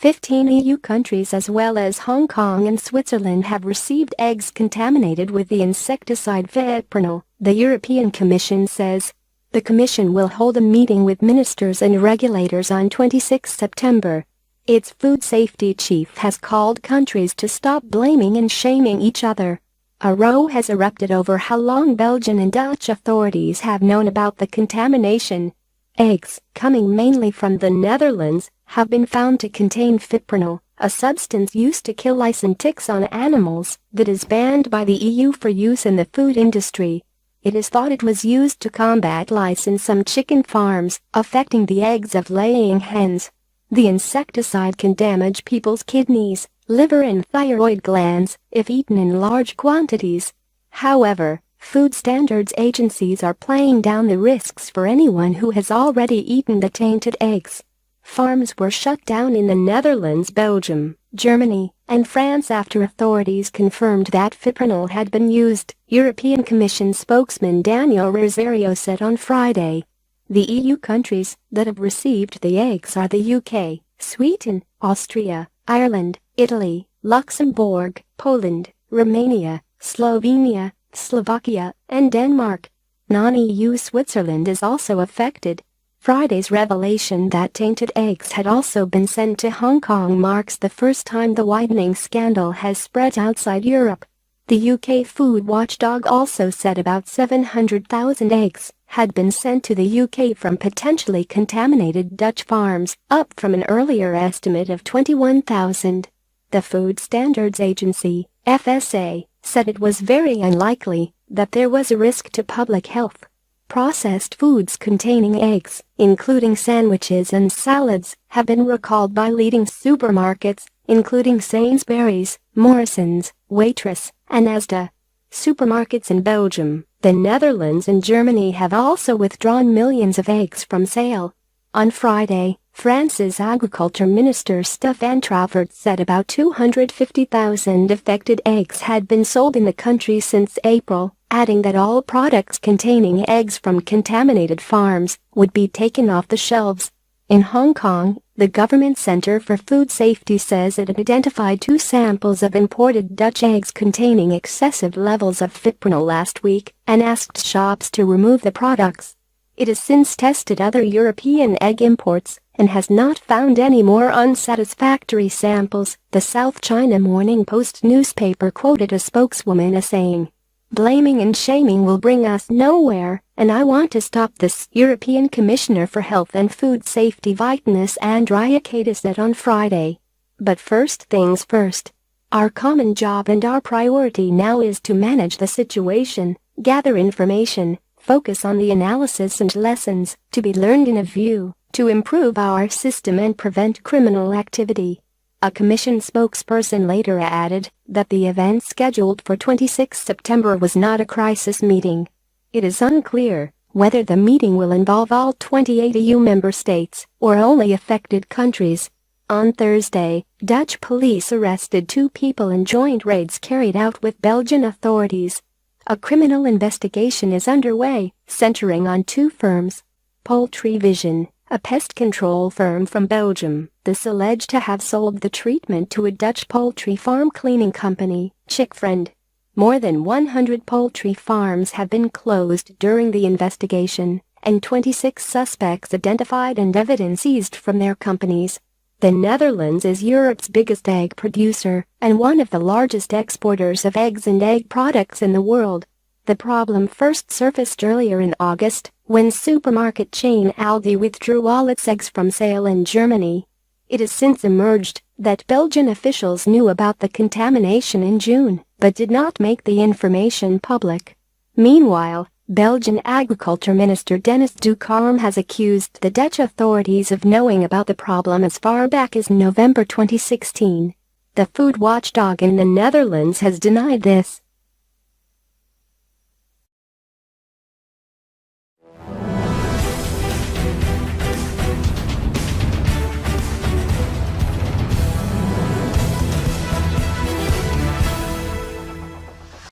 15 EU countries as well as Hong Kong and Switzerland have received eggs contaminated with the insecticide fipronil, the European Commission says. The Commission will hold a meeting with ministers and regulators on 26 September. Its food safety chief has called countries to stop blaming and shaming each other. A row has erupted over how long Belgian and Dutch authorities have known about the contamination. Eggs, coming mainly from the Netherlands, have been found to contain fipronil, a substance used to kill lice and ticks on animals that is banned by the EU for use in the food industry. It is thought it was used to combat lice in some chicken farms, affecting the eggs of laying hens. The insecticide can damage people's kidneys, liver and thyroid glands if eaten in large quantities. However, food standards agencies are playing down the risks for anyone who has already eaten the tainted eggs. Farms were shut down in the Netherlands, Belgium, Germany, and France after authorities confirmed that fipronil had been used, European Commission spokesman Daniel Rosario said on Friday. The EU countries that have received the eggs are the UK, Sweden, Austria, Ireland, Italy, Luxembourg, Poland, Romania, Slovenia, Slovakia, and Denmark. Non-EU Switzerland is also affected. Friday's revelation that tainted eggs had also been sent to Hong Kong marks the first time the widening scandal has spread outside Europe. The UK food watchdog also said about 700,000 eggs had been sent to the UK from potentially contaminated Dutch farms, up from an earlier estimate of 21,000. The Food Standards Agency, FSA, said it was very unlikely that there was a risk to public health. Processed foods containing eggs, including sandwiches and salads, have been recalled by leading supermarkets, including Sainsbury's, Morrisons, Waitrose, and Asda. Supermarkets in Belgium, the Netherlands and Germany have also withdrawn millions of eggs from sale. On Friday, France's Agriculture Minister Stéphane Travert said about 250,000 affected eggs had been sold in the country since April, adding that all products containing eggs from contaminated farms would be taken off the shelves. In Hong Kong, the Government Center for Food Safety says it identified 2 samples of imported Dutch eggs containing excessive levels of fipronil last week and asked shops to remove the products. It has since tested other European egg imports and has not found any more unsatisfactory samples, the South China Morning Post newspaper quoted a spokeswoman as saying. Blaming and shaming will bring us nowhere, and I want to stop this, European Commissioner for Health and Food Safety Vytenis Andriukaitis said on Friday. But first things first. Our common job and our priority now is to manage the situation, gather information, focus on the analysis and lessons to be learned in a view to improve our system and prevent criminal activity. A Commission spokesperson later added that the event scheduled for 26 September was not a crisis meeting. It is unclear whether the meeting will involve all 28 EU member states or only affected countries. On Thursday, Dutch police arrested 2 people in joint raids carried out with Belgian authorities. A criminal investigation is underway, centering on 2 firms. Poultry Vision, a pest control firm from Belgium, is alleged to have sold the treatment to a Dutch poultry farm cleaning company, Chickfriend. More than 100 poultry farms have been closed during the investigation, and 26 suspects identified and evidence seized from their companies. The Netherlands is Europe's biggest egg producer and one of the largest exporters of eggs and egg products in the world. The problem first surfaced earlier in August, when supermarket chain Aldi withdrew all its eggs from sale in Germany. It has since emerged that Belgian officials knew about the contamination in June, but did not make the information public. Meanwhile, Belgian Agriculture Minister Dennis Ducarme has accused the Dutch authorities of knowing about the problem as far back as November 2016. The food watchdog in the Netherlands has denied this.